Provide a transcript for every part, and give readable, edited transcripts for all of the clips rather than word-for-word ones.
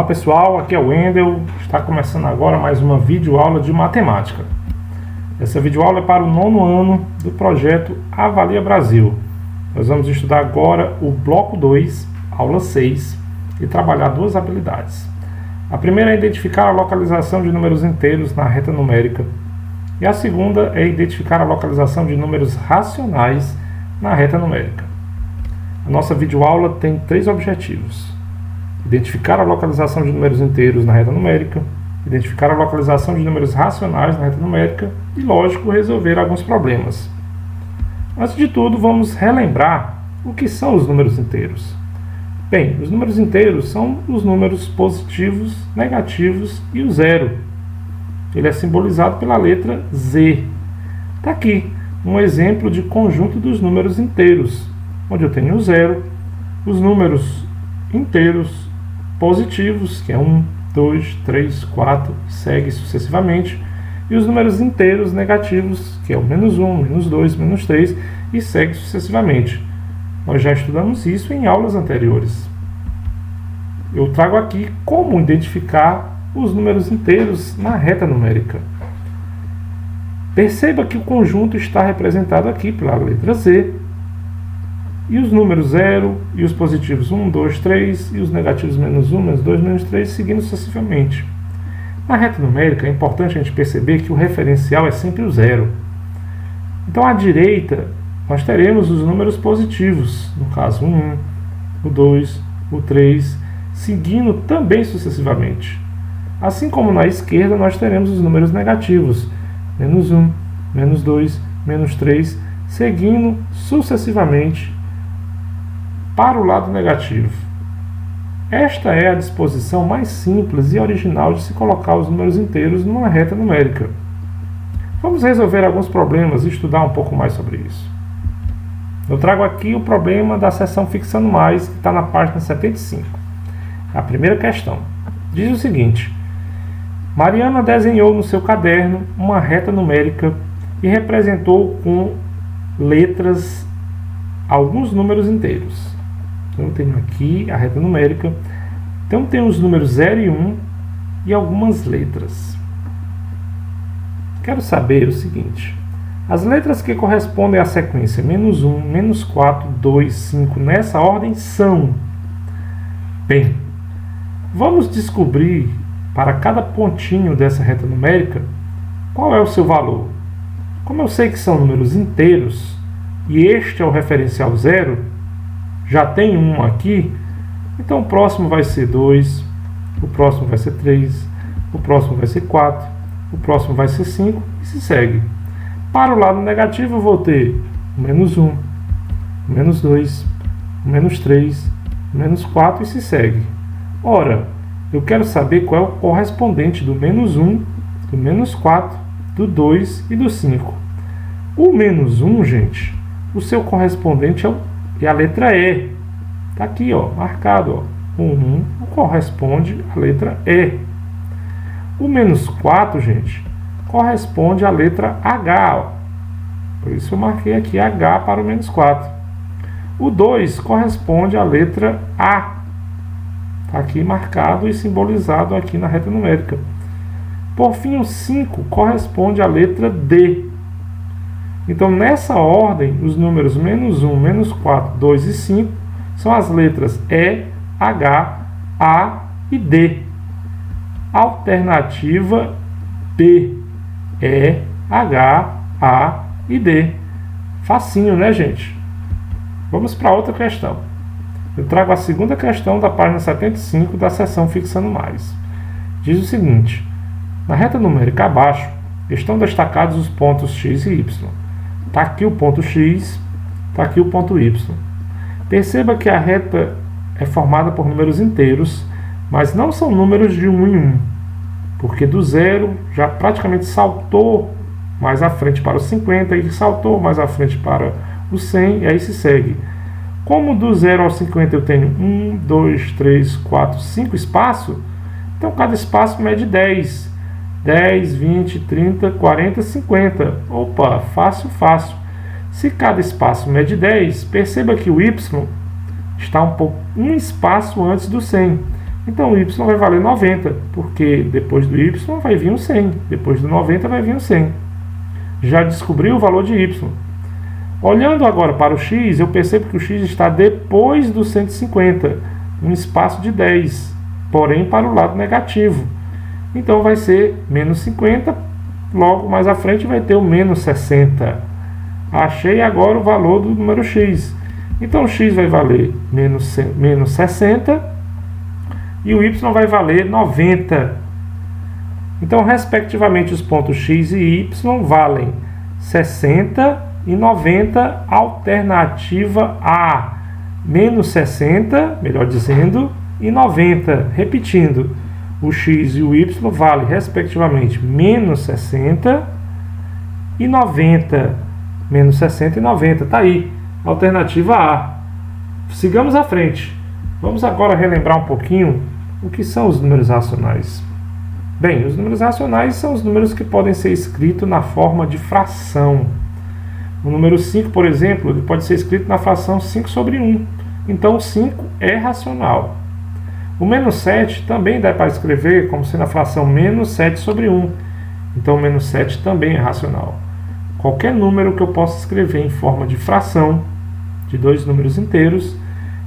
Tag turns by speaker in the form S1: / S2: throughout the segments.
S1: Olá pessoal, aqui é o Wendel. Está começando agora mais uma videoaula de matemática. Essa videoaula é para o 9º ano do projeto Avalia Brasil. Nós vamos estudar agora o bloco 2, aula 6, e trabalhar duas habilidades. A primeira é identificar a localização de números inteiros na reta numérica. E a segunda é identificar a localização de números racionais na reta numérica. A nossa videoaula tem 3 objetivos: identificar a localização de números inteiros na reta numérica, identificar a localização de números racionais na reta numérica e, lógico, resolver alguns problemas. Antes de tudo, vamos relembrar o que são os números inteiros. Bem, os números inteiros são os números positivos, negativos e o zero. Ele é simbolizado pela letra Z. Está aqui um exemplo de conjunto dos números inteiros, onde eu tenho o zero, os números inteiros positivos, que é 1, 2, 3, 4, segue sucessivamente, e os números inteiros negativos, que é o menos 1, menos 2, menos 3, e segue sucessivamente. Nós já estudamos isso em aulas anteriores. Eu trago aqui como identificar os números inteiros na reta numérica. Perceba que o conjunto está representado aqui pela letra Z, e os números 0, e os positivos 1, 2, 3, e os negativos menos 1, menos 2, menos 3, seguindo sucessivamente. Na reta numérica é importante a gente perceber que o referencial é sempre o zero. Então, à direita, nós teremos os números positivos, no caso o 1, o 2, o 3, seguindo também sucessivamente. Assim como na esquerda, nós teremos os números negativos, menos 1, menos 2, menos 3, seguindo sucessivamente para o lado negativo. Esta é a disposição mais simples e original de se colocar os números inteiros numa reta numérica. Vamos resolver alguns problemas e estudar um pouco mais sobre isso. Eu trago aqui o problema da seção Fixando Mais, que está na página 75. A primeira questão diz o seguinte: Mariana desenhou no seu caderno uma reta numérica e representou com letras alguns números inteiros. Então eu tenho aqui a reta numérica. Então tem os números 0 e 1 e algumas letras. Quero saber o seguinte: as letras que correspondem à sequência menos 1, menos 4, 2, 5 nessa ordem são... Bem, vamos descobrir para cada pontinho dessa reta numérica qual é o seu valor. Como eu sei que são números inteiros e este é o referencial 0, já tem 1 aqui, então o próximo vai ser 2, o próximo vai ser 3, o próximo vai ser 4, o próximo vai ser 5 e se segue. Para o lado negativo eu vou ter o menos 1, o menos 2, o menos 3, o menos 4 e se segue. Ora, eu quero saber qual é o correspondente do menos 1, do menos 4, do 2 e do 5. O menos 1, gente, o seu correspondente é a letra E. Está aqui, ó, marcado. Ó. O 1 corresponde à letra E. O menos 4, gente, corresponde à letra H. Ó. Por isso eu marquei aqui H para o menos 4. O 2 corresponde à letra A. Está aqui marcado e simbolizado aqui na reta numérica. Por fim, o 5 corresponde à letra D. Então, nessa ordem, os números menos 1, menos 4, 2 e 5 são as letras E, H, A e D. Alternativa B. E, H, A e D. Facinho, né, gente? Vamos para outra questão. Eu trago a segunda questão da página 75 da seção Fixando Mais. Diz o seguinte: na reta numérica abaixo estão destacados os pontos X e Y. Está aqui o ponto X, está aqui o ponto Y. Perceba que a reta é formada por números inteiros, mas não são números de 1 em 1, porque do 0 já praticamente saltou mais à frente para o 50 e saltou mais à frente para o 100 e aí se segue. Como do 0 ao 50 eu tenho 1, 2, 3, 4, 5 espaços, então cada espaço mede 10. 10, 20, 30, 40, 50. Opa, fácil, fácil. Se cada espaço mede 10, perceba que o Y está um espaço antes do 100. Então o y vai valer 90, porque depois do y vai vir um 100, depois do 90 vai vir um 100. Já descobri o valor de y. Olhando agora para o x, eu percebo que o x está depois do 150, um espaço de 10, porém para o lado negativo. Então vai ser menos 50, logo mais à frente vai ter o menos 60. Achei agora o valor do número x. Então o x vai valer menos 60 e o y vai valer 90. Então, respectivamente, os pontos x e y valem 60 e 90, alternativa A. Menos 60, melhor dizendo, e 90. Repetindo, o x e o y valem, respectivamente, menos 60 e 90. Menos 60 e 90. Está aí, alternativa A. Sigamos à frente. Vamos agora relembrar um pouquinho o que são os números racionais. Bem, os números racionais são os números que podem ser escritos na forma de fração. O número 5, por exemplo, ele pode ser escrito na fração 5 sobre 1. Então, 5 é racional. O menos 7 também dá para escrever como sendo a fração menos 7 sobre 1. Então, o menos 7 também é racional. Qualquer número que eu possa escrever em forma de fração de dois números inteiros,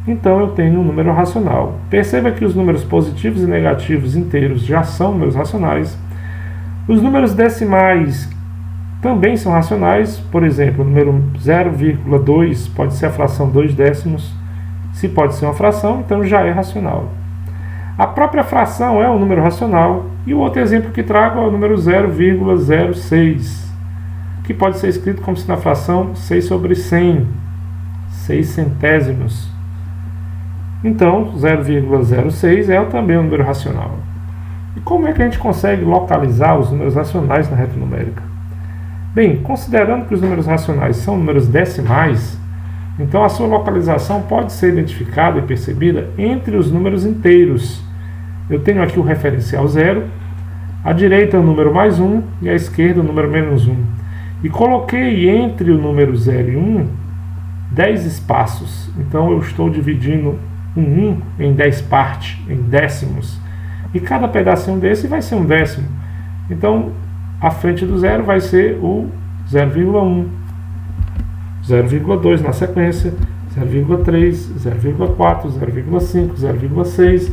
S1: então eu tenho um número racional. Perceba que os números positivos e negativos inteiros já são números racionais. Os números decimais também são racionais. Por exemplo, o número 0,2 pode ser a fração 2 décimos. Se pode ser uma fração, então já é racional. A própria fração é um número racional. E o outro exemplo que trago é o número 0,06, que pode ser escrito como se na fração 6 sobre 100, 6 centésimos. Então, 0,06 é também um número racional. E como é que a gente consegue localizar os números racionais na reta numérica? Bem, considerando que os números racionais são números decimais, então a sua localização pode ser identificada e percebida entre os números inteiros. Eu tenho aqui o referencial 0, à direita o número mais 1 e à esquerda o número menos 1. E coloquei entre o número 0 e 1 10 espaços. Então eu estou dividindo um 1 em 10 partes, em décimos. E cada pedacinho desse vai ser um décimo. Então, à frente do 0 vai ser o 0,1, 0,2 na sequência, 0,3, 0,4, 0,5, 0,6,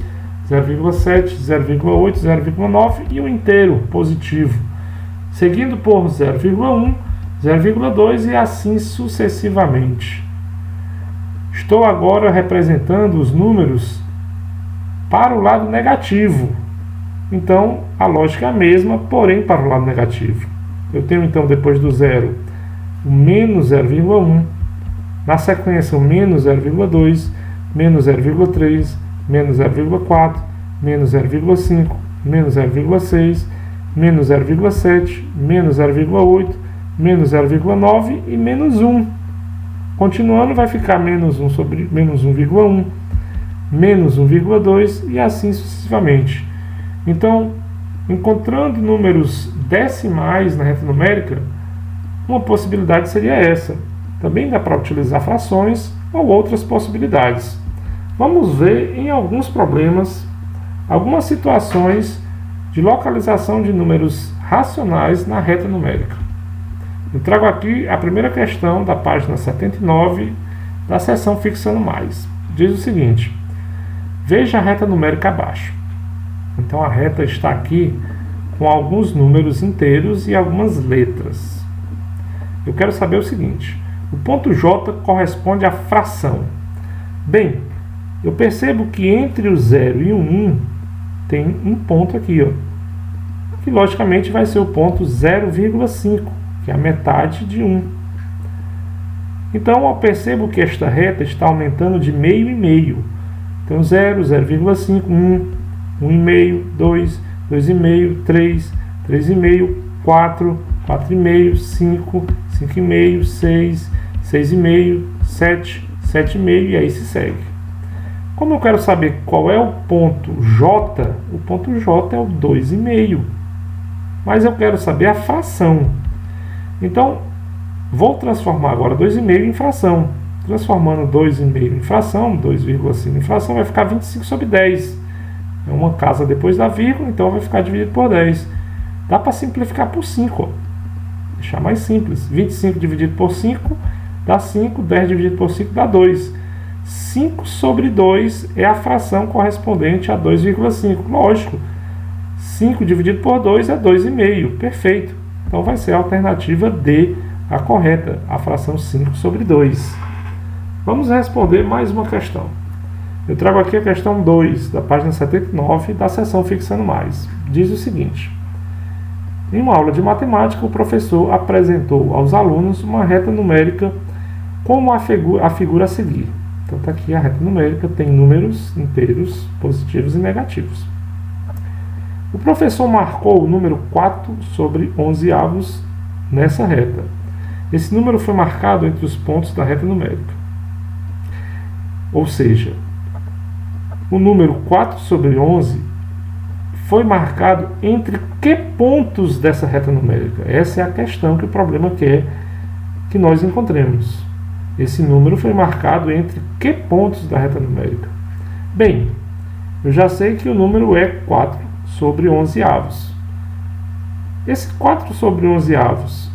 S1: 0,7, 0,8, 0,9 e o inteiro positivo. Seguindo por 0,1, 0,2 e assim sucessivamente. Estou agora representando os números para o lado negativo. Então, a lógica é a mesma, porém para o lado negativo. Eu tenho então depois do 0 o menos 0,1, na sequência o menos 0,2, menos 0,3, menos 0,4, menos 0,5, menos 0,6, menos 0,7, menos 0,8, menos 0,9 e menos 1. Continuando, vai ficar menos 1 sobre menos 1,1, menos 1,2 e assim sucessivamente. Então, encontrando números decimais na reta numérica, uma possibilidade seria essa. Também dá para utilizar frações ou outras possibilidades. Vamos ver em alguns problemas, algumas situações de localização de números racionais na reta numérica. Eu trago aqui a primeira questão da página 79 da seção Fixando Mais. Diz o seguinte: veja a reta numérica abaixo. Então a reta está aqui com alguns números inteiros e algumas letras. Eu quero saber o seguinte: o ponto J corresponde à fração. Bem, eu percebo que entre o 0 e o 1 tem um ponto aqui, ó, que logicamente vai ser o ponto 0,5, que é a metade de 1. Então eu percebo que esta reta está aumentando de meio em meio. Então 0, 0,5, 1, 1,5, 2, 2,5, 3, 3,5, 4, 4,5, 5, 5,5, 6, 6,5, 7, 7,5 e aí se segue. Como eu quero saber qual é o ponto J, o ponto J é o 2,5. Mas eu quero saber a fração. Então, vou transformar agora 2,5 em fração. Transformando 2,5 em fração, 2,5 em fração, vai ficar 25 sobre 10. É uma casa depois da vírgula, então vai ficar dividido por 10. Dá para simplificar por 5. Ó. Deixar mais simples. 25 dividido por 5 dá 5. 10 dividido por 5 dá 2. 5 sobre 2 é a fração correspondente a 2,5. Lógico. 5 dividido por 2 é 2,5. Perfeito. Então vai ser a alternativa D, a correta. A fração 5 sobre 2. Vamos responder mais uma questão. Eu trago aqui a questão 2, da página 79, da seção Fixando Mais. Diz o seguinte. Em uma aula de matemática, o professor apresentou aos alunos uma reta numérica como a figura a seguir. Então está aqui a reta numérica, tem números inteiros, positivos e negativos. O professor marcou o número 4 sobre 11 avos nessa reta. Esse número foi marcado entre os pontos da reta numérica. Ou seja, o número 4 sobre 11 foi marcado entre que pontos dessa reta numérica? Essa é a questão que o problema quer que nós encontremos. Esse número foi marcado entre que pontos da reta numérica? Bem, eu já sei que o número é 4 sobre 11 avos. Esse 4 sobre 11 avos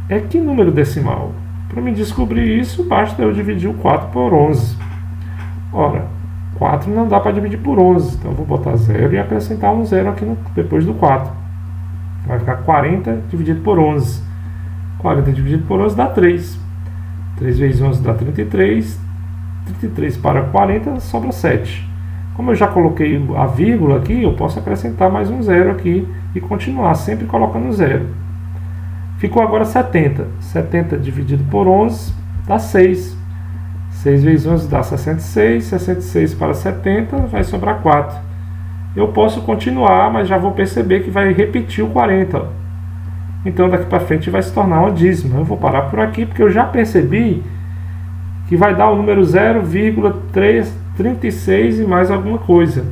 S1: é que número decimal? Para me descobrir isso, basta eu dividir o 4 por 11. Ora, 4 não dá para dividir por 11, então eu vou botar 0 e acrescentar um 0 aqui depois do 4. Vai ficar 40 dividido por 11. 40 dividido por 11 dá 3. 3 vezes 11 dá 33. 33 para 40 sobra 7. Como eu já coloquei a vírgula aqui, eu posso acrescentar mais um 0 aqui e continuar sempre colocando 0. Ficou agora 70. 70 dividido por 11 dá 6. 6 vezes 11 dá 66. 66 para 70 vai sobrar 4. Eu posso continuar, mas já vou perceber que vai repetir o 40. Então daqui para frente vai se tornar uma dízima. Eu vou parar por aqui porque eu já percebi que vai dar o número 0,36 e mais alguma coisa.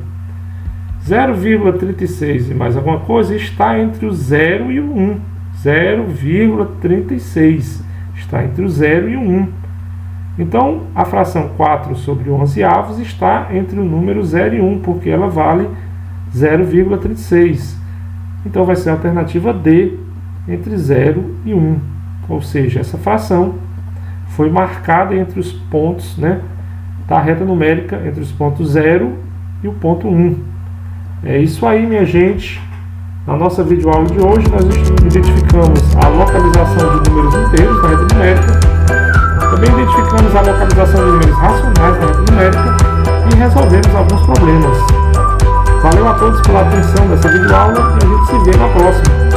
S1: 0,36 e mais alguma coisa está entre o 0 e o 1. 0,36 está entre o 0 e o 1. Então, a fração 4 sobre 11 avos está entre o número 0 e 1, porque ela vale 0,36. Então, vai ser a alternativa D, entre 0 e 1. Ou seja, essa fração foi marcada entre os pontos, né, da reta numérica, entre os pontos 0 e o ponto 1. É isso aí, minha gente. Na nossa videoaula de hoje, nós identificamos a localização de números inteiros na reta numérica, também identificamos a localização de números racionais na reta numérica e resolvemos alguns problemas. Valeu a todos pela atenção dessa videoaula e a gente se vê na próxima.